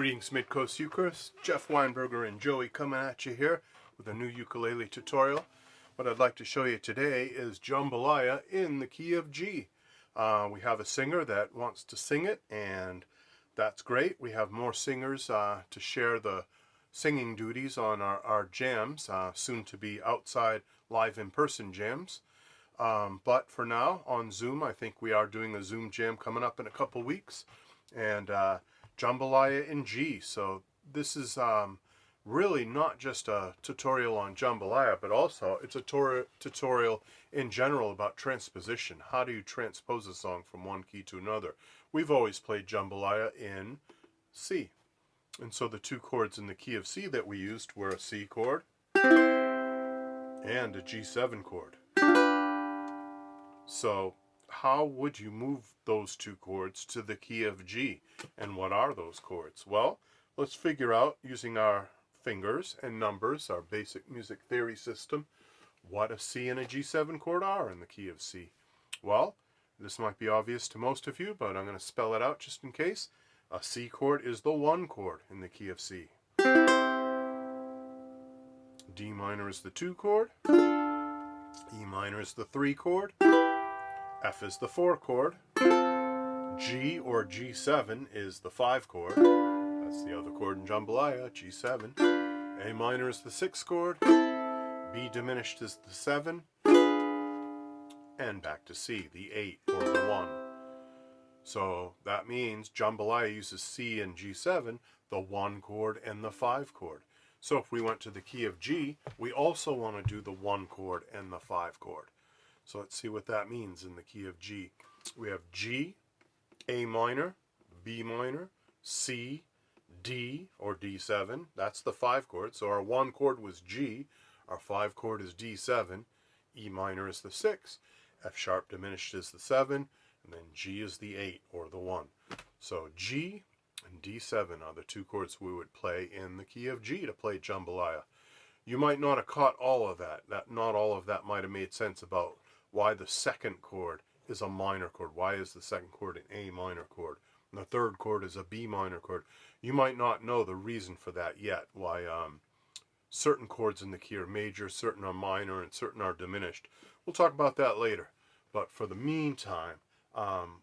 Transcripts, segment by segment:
Greetings, Midcoast Ukes. Jeff Weinberger and Joey coming at you here with a new ukulele tutorial. What I'd like to show you today is jambalaya in the key of G. We have a singer that wants to sing it, and that's great. We have more singers to share the singing duties on our jams, soon to be outside live in-person jams. But for now, on Zoom, I think we are doing a Zoom jam coming up in a couple weeks. And jambalaya in G. So this is really not just a tutorial on jambalaya, but also it's a tutorial in general about transposition. How do you transpose a song from one key to another? We've always played jambalaya in C. And so the two chords in the key of C that we used were a C chord and a G7 chord. So how would you move those two chords to the key of G? And what are those chords? Well, let's figure out, using our fingers and numbers, our basic music theory system, what a C and a G7 chord are in the key of C. Well, this might be obvious to most of you, but I'm going to spell it out just in case. A C chord is the 1 chord in the key of C. D minor is the 2 chord. E minor is the 3 chord. F is the 4 chord. G or G7 is the 5 chord. That's the other chord in jambalaya, G7. A minor is the 6 chord. B diminished is the 7. And back to C, the 8 or the 1. So that means jambalaya uses C and G7, the 1 chord and the 5 chord. So if we went to the key of G, we also want to do the 1 chord and the 5 chord. So let's see what that means in the key of G. We have G, A minor, B minor, C, D or D7. That's the 5 chord. So our 1 chord was G, our 5 chord is D7, E minor is the 6, F sharp diminished is the 7, and then G is the 8 or the 1. So G and D7 are the two chords we would play in the key of G to play jambalaya. You might not have caught all of that. Not all of that might have made sense about why the second chord is a minor chord. Why is the second chord an A minor chord? And the third chord is a B minor chord. You might not know the reason for that yet. Why certain chords in the key are major, certain are minor, and certain are diminished. We'll talk about that later. But for the meantime,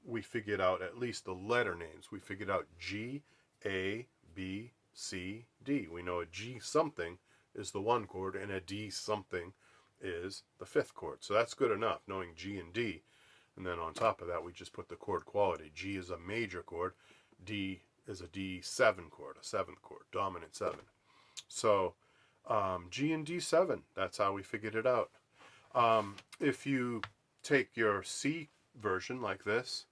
we figured out at least the letter names. We figured out G, A, B, C, D. We know a G something is the 1 chord and a D something is the 5th chord. So that's good enough, knowing G and D. And then on top of that, we just put the chord quality. G is a major chord. D is a D7 chord, a 7th chord, dominant 7. So G and D7, that's how we figured it out. If you take your C version like this,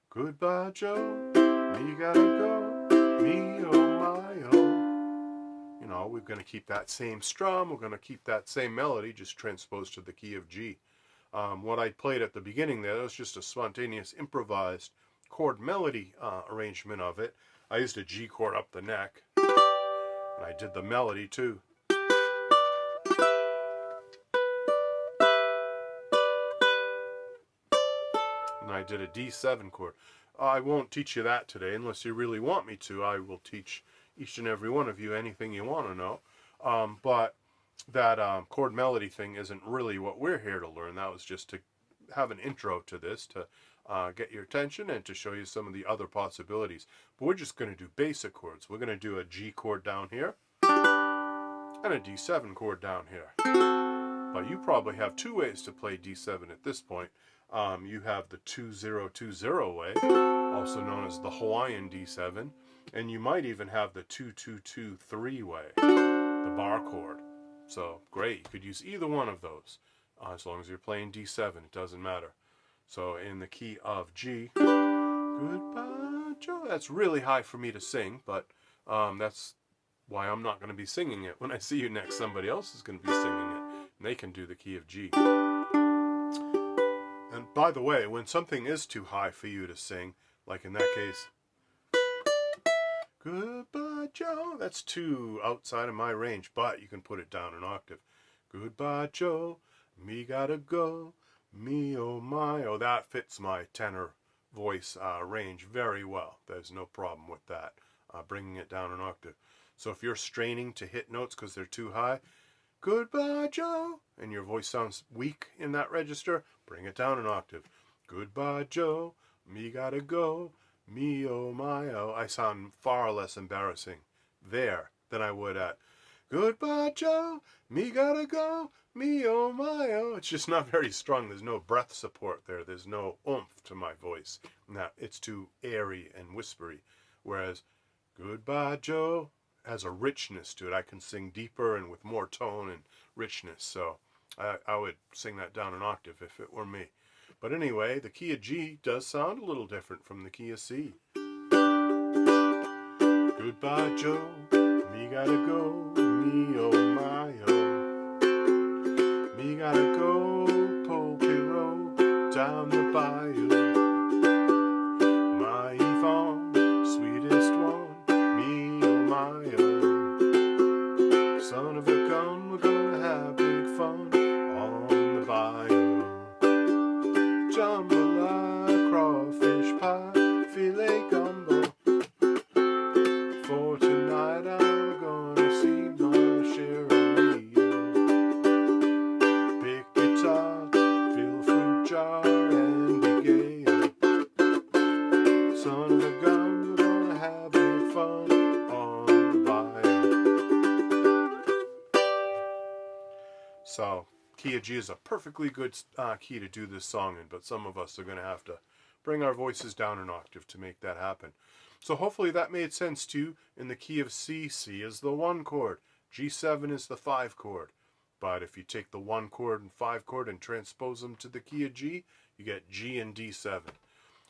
goodbye Joe, me gotta go, me oh my oh. You know, we're going to keep that same strum, we're going to keep that same melody, just transposed to the key of G. What I played at the beginning there, that was just a spontaneous, improvised chord melody arrangement of it. I used a G chord up the neck, and I did the melody too. And I did a D7 chord. I won't teach you that today unless you really want me to. I will teach each and every one of you anything you want to know. But that chord melody thing isn't really what we're here to learn. That was just to have an intro to this, to get your attention and to show you some of the other possibilities. But we're just going to do basic chords. We're going to do a G chord down here and a D7 chord down here. But you probably have two ways to play D7 at this point. You have the 2-0-2-0 way, also known as the Hawaiian D7, and you might even have the 2-2-2-3 way, the bar chord. So great, you could use either one of those, as long as you're playing D7, it doesn't matter. So in the key of G, goodbye Joe, that's really high for me to sing, but that's why I'm not going to be singing it. When I see you next, somebody else is going to be singing it, and they can do the key of G. And by the way, when something is too high for you to sing, like in that case, goodbye Joe, that's too outside of my range, but you can put it down an octave. Goodbye Joe, me gotta go, me oh my oh. That fits my tenor voice range very well. There's no problem with that. bringing it down an octave. So if you're straining to hit notes because they're too high, goodbye Joe, and your voice sounds weak in that register, bring it down an octave. Goodbye Joe, me gotta go, me oh my oh. I sound far less embarrassing there than I would at goodbye Joe, me gotta go, me oh my oh. It's just not very strong. There's no breath support there. There's no oomph to my voice. Now, it's too airy and whispery. Whereas goodbye Joe has a richness to it. I can sing deeper and with more tone and richness. So I would sing that down an octave if it were me. But anyway, the key of G does sound a little different from the key of C. Goodbye Joe, me gotta go, me oh my oh. Me gotta go, Popero, down the bayou. My Yvonne, sweetest one, me oh my oh. Son of a gun, we're gonna have big fun on the bayou. Jambalaya, crawfish pie, filet gumbo. For tonight I'm gonna see my share of Leo. Pick guitar, fill fruit jar, and be gay. Son of a gun, we're gonna have big fun on the bayou. So, key of G is a perfectly good key to do this song in, but some of us are going to have to bring our voices down an octave to make that happen. So hopefully that made sense to you. In the key of C, C is the 1 chord. G7 is the 5 chord. But if you take the 1 chord and 5 chord and transpose them to the key of G, you get G and D7.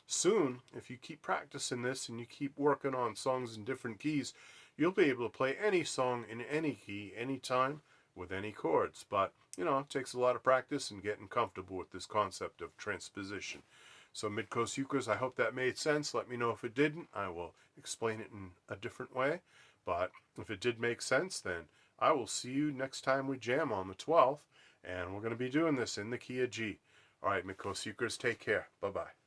Soon, if you keep practicing this and you keep working on songs in different keys, you'll be able to play any song in any key, anytime, with any chords. But, you know, it takes a lot of practice and getting comfortable with this concept of transposition. So Midcoast Ukers, I hope that made sense. Let me know if it didn't. I will explain it in a different way. But if it did make sense, then I will see you next time we jam on the 12th. And we're going to be doing this in the key of G. All right, Midcoast Ukers, take care. Bye-bye.